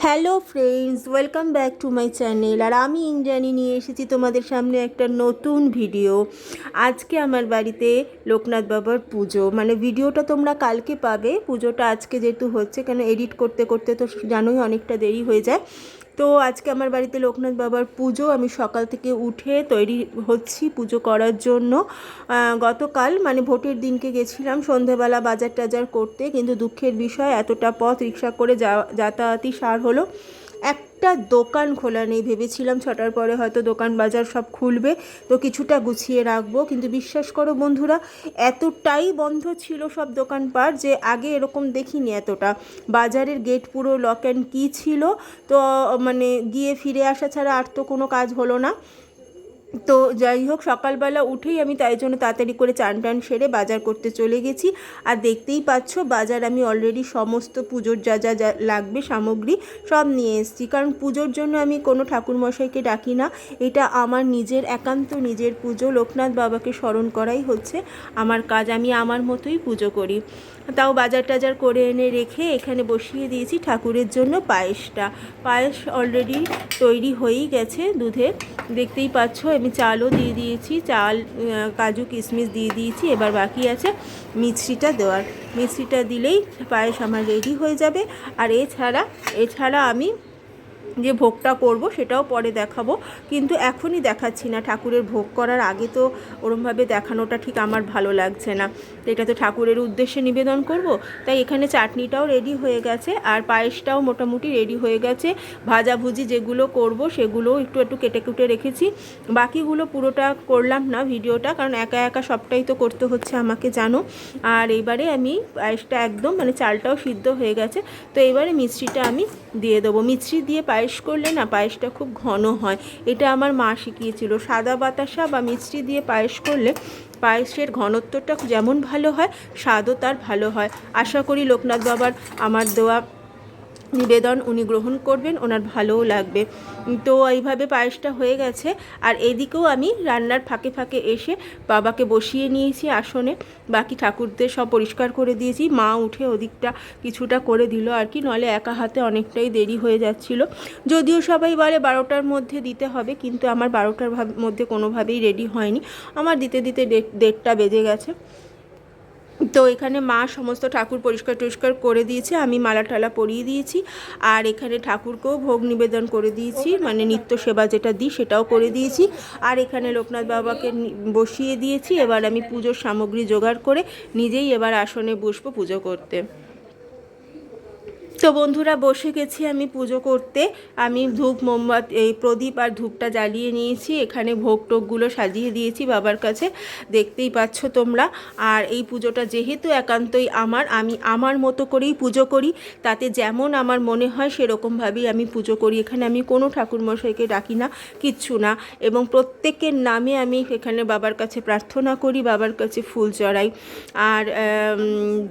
Hello friends, welcome back to my channel. আর আমি ইন্দ্রাণী নিয়ে এসেছি তোমাদের সামনে একটা নতুন ভিডিও। আজকে আমার বাড়িতে লোকনাথ বাবার পুজো, মানে ভিডিওটা তোমরা কালকে পাবে, পুজোটা আজকে যেহেতু হচ্ছে, কেন এডিট করতে করতে তো জানোই অনেকটা দেরি হয়ে যায়। তো আজকে আমার বাড়িতে লোকনাথ বাবার পুজো, আমি সকাল থেকে উঠে তৈরি হচ্ছি পুজো করার জন্য। গতকাল মানে ভোটের দিনকে গেছিলাম সন্ধেবেলা বাজার টাজার করতে, কিন্তু দুঃখের বিষয় এতটা পথ রিক্সা করে যাতায়াতই সার হলো, একটা দোকান খোলা নেই। ভেবেছিলাম 6টার পরে হয়তো দোকান বাজার সব খুলবে, তো কিছুটা গুছিয়ে রাখবো, কিন্তু বিশ্বাস করো বন্ধুরা, এতটাই বন্ধ ছিল সব দোকানপাট যে আগে এরকম দেখিনি এতটা। বাজারের গেট পুরো লক অ্যান্ড কি ছিল, তো মানে গিয়ে ফিরে আসা ছাড়া আর তো কোনো কাজ হলো না। তো যাই হোক, সকালবেলা উঠেই আমি তাই জন্য তাড়াতাড়ি করে চান টান সেরে বাজার করতে চলে গেছি। আর দেখতেই পাচ্ছ বাজার আমি অলরেডি সমস্ত পুজোর যা যা যা লাগবে সামগ্রী সব নিয়ে এসেছি, কারণ পুজোর জন্য আমি কোনো ঠাকুরমশাইকে ডাকি না। এটা আমার নিজের একান্ত নিজের পুজো, লোকনাথ বাবাকে স্মরণ করাই হচ্ছে আমার কাজ। আমি আমার মতোই পুজো করি। তাও বাজার টাজার করে এনে রেখে এখানে বসিয়ে দিয়েছি ঠাকুরের জন্য পায়েসটা। পায়েস অলরেডি তৈরি হয়েই গেছে দুধে, দেখতেই পাচ্ছ। আমি চালও দিয়ে দিয়েছি, চাল কাজু কিশমিশ দিয়ে দিয়েছি, এবার বাকি আছে মিছরিটা দেওয়ার। মিছরিটা দিলেই পায়েস আমার রেডি হয়ে যাবে। আর এছাড়া আমি যে ভোগটা করব সেটাও পরে দেখাবো, কিন্তু এখনই দেখাচ্ছি না। ঠাকুরের ভোগ করার আগে তো ওরমভাবে দেখানোটা ঠিক আমার ভালো লাগছে না, তো এটা তো ঠাকুরের উদ্দেশ্যে নিবেদন করব। তাই এখানে চাটনিটাও রেডি হয়ে গেছে আর পায়েসটাও মোটামুটি রেডি হয়ে গেছে। ভাজাভুজি যেগুলো করব সেগুলোও একটু একটু কেটে কুটে রেখেছি, বাকিগুলো পুরোটা করলাম না ভিডিওটা, কারণ একা একা সবটাই তো করতে হচ্ছে আমাকে, জানো। আর এবারে আমি পায়েসটা একদম মানে চালটাও সিদ্ধ হয়ে গেছে, তো এবারে মিষ্টিটা আমি দিয়ে দেবো। মিছরি দিয়ে পায়েস করলে না পায়েসটা খুব ঘন হয়, এটা আমার মা শিখিয়েছিল। সাদা বাতাসা বা মিছরি দিয়ে পায়েস করলে পায়েসের ঘনত্বটা যেমন ভালো হয়, স্বাদও তার ভালো হয়। আশা করি লোকনাথ বাবার আমার দেওয়া নিবেদন উনি গ্রহণ করবেন, ওনার ভালোও লাগবে। তো এইভাবে পায়েসটা হয়ে গেছে। আর এদিকেও আমি রান্নার ফাঁকে ফাঁকে এসে বাবাকে বসিয়ে নিয়েছি আসনে, বাকি ঠাকুরদের সব পরিষ্কার করে দিয়েছি। মা উঠে ওদিকটা কিছুটা করে দিল আর কি, নলে একা হাতে অনেকটাই দেরি হয়ে যাচ্ছিল। যদিও সবাই বলে 12টার মধ্যে দিতে হবে, কিন্তু আমার 12টার মধ্যে কোনোভাবেই রেডি হয়নি, আমার দিতে দিতে 1:30টা বেজে গেছে। তো এখানে মা সমস্ত ঠাকুর পরিষ্কার টরিষ্কার করে দিয়েছে, আমি মালা টালা পরিয়ে দিয়েছি। আর এখানে ঠাকুরকেও ভোগ নিবেদন করে দিয়েছি, মানে নিত্য সেবা যেটা দিই সেটাও করে দিয়েছি। আর এখানে লোকনাথ বাবাকে বসিয়ে দিয়েছি। এবার আমি পুজোর সামগ্রী জোগাড় করে নিজেই এবার আসনে বসবো পুজো করতে। তো বন্ধুরা, বসে গেছি আমি পুজো করতে। আমি ধূপ মোমবাতি এই প্রদীপ আর ধূপটা জ্বালিয়ে নিয়েছি, এখানে ভোগ টোকগুলো সাজিয়ে দিয়েছি বাবার কাছে, দেখতেই পাচ্ছ তোমরা। আর এই পুজোটা যেহেতু একান্তই আমার, আমি আমার মতো করেই পুজো করি, তাতে যেমন আমার মনে হয় সেরকমভাবেই আমি পুজো করি। এখানে আমি কোনো ঠাকুরমশাইকে ডাকি না, কিচ্ছু না, এবং প্রত্যেকের নামে আমি এখানে বাবার কাছে প্রার্থনা করি, বাবার কাছে ফুল চড়াই। আর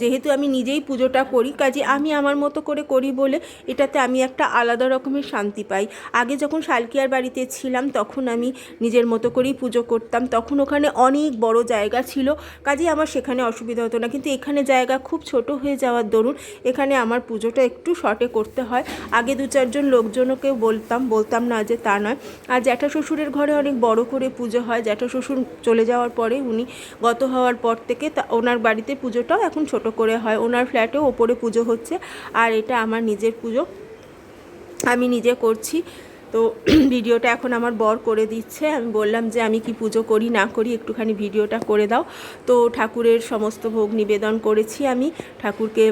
যেহেতু আমি নিজেই পুজোটা করি, কাজে আমি আমার মতো করে করি বলে এটাতে আমি একটা আলাদা রকমের শান্তি পাই। আগে যখন শালকিয়ার বাড়িতে ছিলাম তখন আমি নিজের মতো করেই পুজো করতাম, তখন ওখানে অনেক বড় জায়গা ছিল, কাজে আমার সেখানে অসুবিধা হতো না। কিন্তু এখানে জায়গা খুব ছোট হয়ে যাওয়ার দরুন এখানে আমার পুজোটা একটু শর্টে করতে হয়। আগে 2-4জন লোকজনকেও বলতাম না যে তা নয়। আর জ্যাঠা শ্বশুরের ঘরে অনেক বড় করে পুজো হয়, জ্যাঠা শ্বশুর চলে যাওয়ার পরে, উনি গত হওয়ার পর থেকে ওনার বাড়িতে পুজোটাও এখন ছোট করে হয়, ওনার ফ্ল্যাটেও ওপরে পুজো হচ্ছে। আর এটা আমার নিজের পুজো, আমি নিজে করছি। তো ভিডিওটা এখন আমার বর করে দিচ্ছে, আমি বললাম যে আমি কি পুজো করি না করি একটুখানি ভিডিওটা করে দাও। তো ঠাকুরের সমস্ত ভোগ নিবেদন করেছি, আমি ঠাকুরকে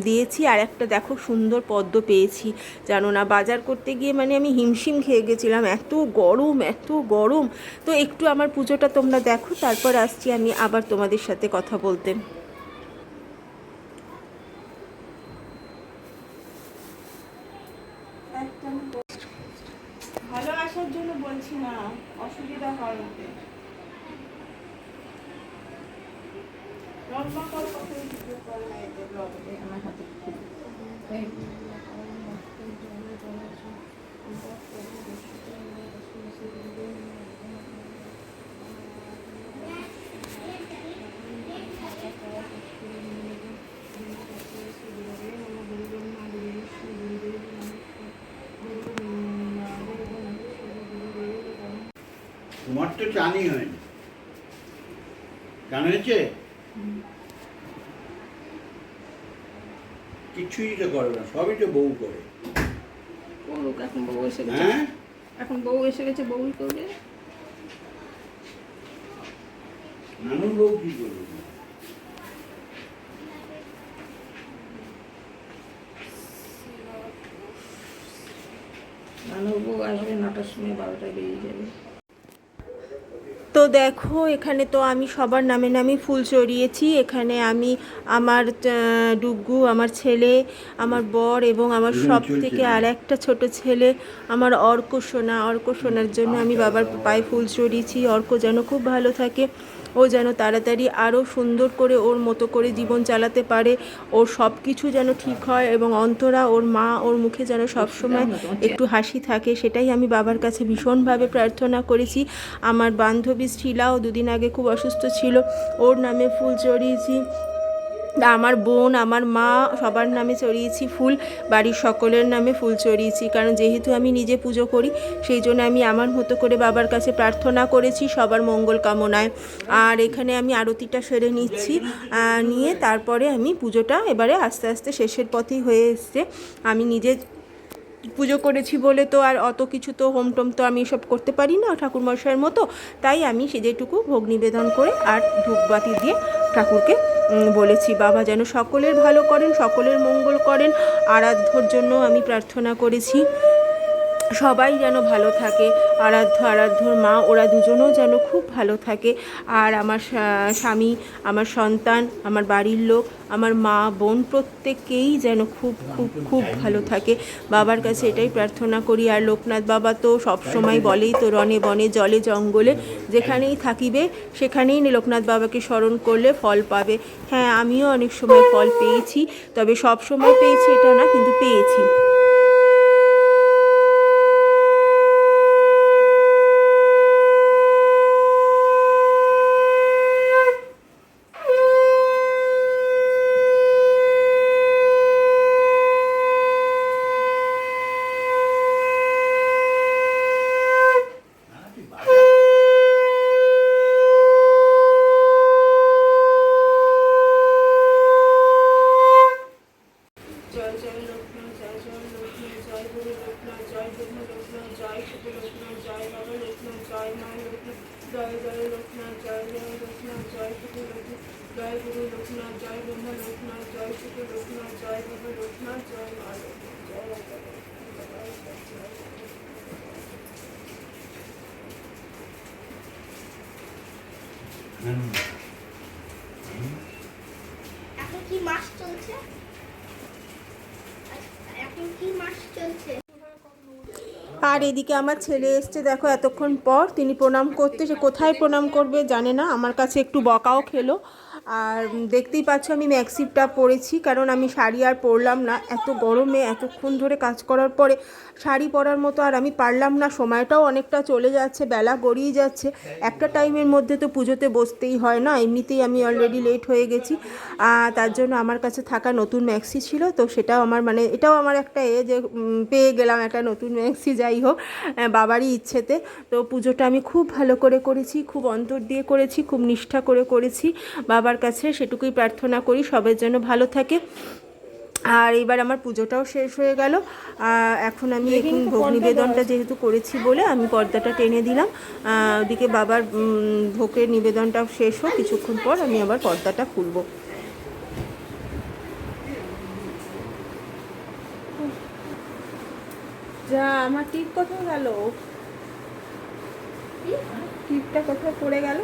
দিয়েছি। আর একটা দেখো সুন্দর পদ্ম পেয়েছি, জানো না, বাজার করতে গিয়ে মানে আমি হিমশিম খেয়ে গেছিলাম, এত গরম এত গরম। তো একটু আমার পুজোটা তোমরা দেখো, তারপর আসছি আমি আবার তোমাদের সাথে কথা বলতে। ভালো আসার জন্য বলছি না, অসুবিধা হয় ওতে। লম্বা কর কত ভিডিও করে না এতে ব্লগে আমার হাতে খুব তোমার তো চানই হয়নি, চান হয়েছে? কিছুই তো করে না, সবই তো বউ করে। করুক, এখন বউ এসে গেছে। হ্যাঁ, এখন বউ এসে গেছে, বউই করবে। নানুর বউ কি করবে? নানুর বউ আসবে 9টার সময়, 12টায় বেরিয়ে যাবে। তো দেখো এখানে তো আমি সবার নামে নামে ফুল চড়িয়েছি। এখানে আমি আমার ডুগ্গু, আমার ছেলে, আমার বর এবং আমার সব থেকে আর একটা ছোট ছেলে আমার অর্ক সোনার জন্য আমি বাবার পায়ে ফুল চড়িয়েছি। অর্ক যেন খুব ভালো থাকে, ও যেন তাড়াতাড়ি আরও সুন্দর করে ওর মতো করে জীবন চালাতে পারে, ওর সব কিছু যেন ঠিক হয় এবং অন্তরা ওর মা ওর মুখে যেন সবসময় একটু হাসি থাকে, সেটাই আমি বাবার কাছে ভীষণভাবে প্রার্থনা করেছি। আমার বান্ধবী শিলাও দুদিন আগে খুব অসুস্থ ছিল, ওর নামে ফুল চড়িয়েছি। আমার বোন, আমার মা, সবার নামে চড়িয়েছি ফুল, বাড়ির সকলের নামে ফুল চড়িয়েছি। কারণ যেহেতু আমি নিজে পুজো করি, সেই জন্য আমি আমার মতো করে বাবার কাছে প্রার্থনা করেছি সবার মঙ্গল কামনায়। আর এখানে আমি আরতিটা সেরে নিচ্ছি, নিয়ে তারপরে আমি পুজোটা এবারে আস্তে আস্তে শেষের পথেই হয়ে এসছে। আমি নিজে পুজো করেছি বলে তো আর অত কিছু তো হোম টোম তো আমি এসব করতে পারি না ঠাকুরমশাইয়ের মতো, তাই আমি সেজেটুকু ভোগ নিবেদন করে আর ধূপবাতি দিয়ে ঠাকুরকে বলেছি বাবা যেন সকলের ভালো করেন, সকলের মঙ্গল করেন। আরাধ্যর জন্য আমি প্রার্থনা করেছি সবাই যেন ভালো থাকে, আরাধ্যর মা ওরা দুজনেও যেন খুব ভালো থাকে। আর আমার স্বামী, আমার সন্তান, আমার বাড়ির লোক, আমার মা বোন প্রত্যেকেই যেন খুব খুব খুব ভালো থাকে, বাবার কাছে এটাই প্রার্থনা করি। আর লোকনাথ বাবা তো সবসময় বলেই তো, রনে বনে জলে জঙ্গলে যেখানেই থাকিবে সেখানেই লোকনাথ বাবাকে স্মরণ করলে ফল পাবে। হ্যাঁ, আমিও অনেক সময় ফল পেয়েছি, তবে সব সময় পেয়েছি এটা না, কিন্তু পেয়েছি। এখন কি মাস চলছে? এখন কি মাস চলছে? আর এদিকে আমার ছেলে এসছে দেখো এতক্ষণ পর, তিনি প্রণাম করতে, সে কোথায় প্রণাম করবে জানে না, আমার কাছে একটু বকাও খেলো। আর দেখতেই পাচ্ছ আমি ম্যাক্সিটা পরেছি, কারণ আমি শাড়ি আর পরলাম না, এত গরমে এতক্ষণ ধরে কাজ করার পরে শাড়ি পরার মতো আর আমি পারলাম না। সময়টাও অনেকটা চলে যাচ্ছে, বেলা গড়িয়ে যাচ্ছে, একটা টাইমের মধ্যে তো পুজোতে বসতেই হয় না, এমনিতেই আমি অলরেডি লেট হয়ে গেছি। তার জন্য আমার কাছে থাকা নতুন ম্যাক্সি ছিল, তো সেটাও আমার মানে এটাও আমার একটা যে পেয়ে গেলাম একটা নতুন ম্যাক্সি, যাই হোক বাবারই ইচ্ছেতে। তো পুজোটা আমি খুব ভালো করে করেছি, খুব অন্তর দিয়ে করেছি, খুব নিষ্ঠা করে করেছি বাবার কাছে, সেটুকুই প্রার্থনা করি সবার জন্য ভালো থাকে। আর এবার আমার পুজোটাও শেষ হয়ে গেল, এখন আমি এখন ভোগ নিবেদনটা যেহেতু করেছি বলে আমি পর্দাটা টেনে দিলাম। ওদিকে বাবার ভোগের নিবেদনটা শেষ হোক, কিছুক্ষণ পর আমি আবার পর্দাটা খুলব। যা, আমার টিপ কোথায় গেল? টিপটা কোথায় পড়ে গেল?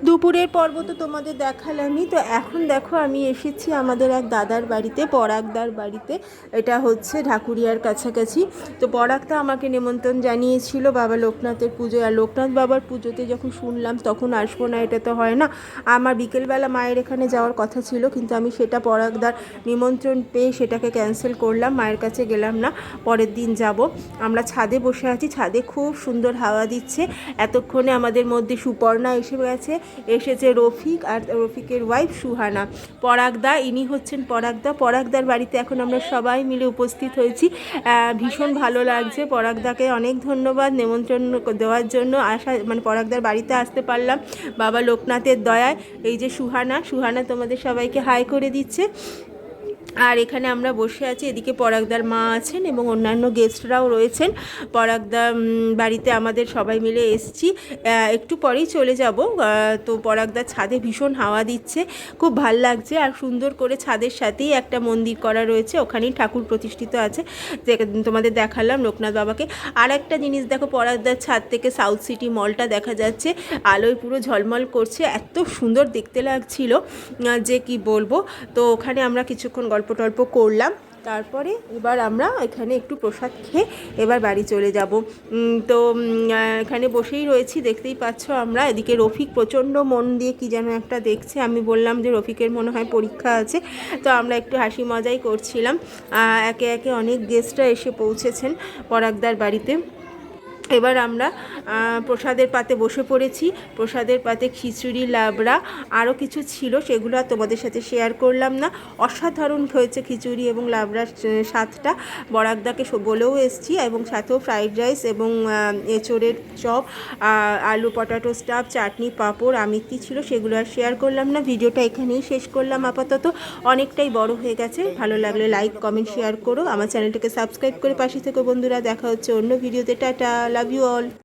দুপুরের পর্ব তো তোমাদের দেখালামই। তো এখন দেখো আমি এসেছি আমাদের এক দাদার বাড়িতে, পরাগদার বাড়িতে। এটা হচ্ছে ঢাকুরিয়ার কাছাকাছি। তো পরাগদা আমাকে নিমন্ত্রণ জানিয়েছিল বাবা লোকনাথের পুজোয়, আর লোকনাথ বাবার পুজোতে যখন শুনলাম তখন আসবো না এটা তো হয় না। আমার বিকেলবেলা মায়ের এখানে যাওয়ার কথা ছিল, কিন্তু আমি সেটা পরাগদার নিমন্ত্রণ পেয়ে সেটাকে ক্যান্সেল করলাম, মায়ের কাছে গেলাম না, পরের দিন যাব। আমরা ছাদে বসে আছি, ছাদে খুব সুন্দর হাওয়া দিচ্ছে। এতক্ষণে আমাদের মধ্যে সুপর্ণা এসে গেছে, এসেছে রফিক আর রফিকের ওয়াইফ সুহানা। পরাগদা, ইনি হচ্ছেন পরাগদা। পরাগদার বাড়িতে এখন আমরা সবাই মিলে উপস্থিত হয়েছি। ভীষণ ভালো লাগছে। পরাগদাকে অনেক ধন্যবাদ নেমন্ত্রণ দেওয়ার জন্য। মানে পরাগদার বাড়িতে আসতে পারলাম বাবা লোকনাথের দয়ায়। এই যে সুহানা তোমাদের সবাইকে হাই করে দিচ্ছে। আর এখানে আমরা বসে আছি, এদিকে পরাগদার মা আছেন এবং অন্যান্য গেস্টরাও রয়েছেন। পরাগদা বাড়িতে আমাদের সবাই মিলে এসছি, একটু পরেই চলে যাব। তো পরাগদার ছাদে ভীষণ হাওয়া দিচ্ছে, খুব ভাল লাগছে। আর সুন্দর করে ছাদের সাথেই একটা মন্দির করা রয়েছে, ওখানেই ঠাকুর প্রতিষ্ঠিত আছে, যে তোমাদের দেখালাম লোকনাথ বাবাকে। আর একটা জিনিস দেখো, পরাগদার ছাদ থেকে সাউথ সিটি মলটা দেখা যাচ্ছে, আলোয় পুরো ঝলমল করছে, এত সুন্দর দেখতে লাগছিল যে কি বলবো। তো ওখানে আমরা কিছুক্ষণ গল্প টল্প করলাম, তারপরে এবার আমরা এখানে একটু প্রসাদ খেয়ে এবার বাড়ি চলে যাব। তো এখানে বসেই রয়েছি, দেখতেই পাচ্ছ আমরা। এদিকে রফিক প্রচণ্ড মন দিয়ে কি যেন একটা দেখছে। আমি বললাম যে রফিকের মনে হয় পরীক্ষা আছে, তো আমরা একটু হাসি মজাই করছিলাম। একে একে অনেক গেস্টরা এসে পৌঁছেছেন পরাগদার বাড়িতে। এবার আমরা প্রসাদের পাতে বসে পড়েছি। প্রসাদের পাতে খিচুড়ি, লাবড়া, আরও কিছু ছিল, সেগুলো আর তোমাদের সাথে শেয়ার করলাম না। অসাধারণ হয়েছে খিচুড়ি এবং লাবড়ার স্বাদটা। বরাগদাকে বলেও এসছি, এবং সাথেও ফ্রাইড রাইস এবং এঁচোড়ের চপ, আলু পটাটো স্টাফ, চাটনি, পাঁপড়, আমিত্তি ছিল, সেগুলো আর শেয়ার করলাম না। ভিডিওটা এখানেই শেষ করলাম আপাতত, অনেকটাই বড় হয়ে গেছে। ভালো লাগলে লাইক কমেন্ট শেয়ার করো, আমার চ্যানেলটাকে সাবস্ক্রাইব করে পাশে থেকো বন্ধুরা। দেখা হচ্ছে অন্য ভিডিওতে। Tata, love you all.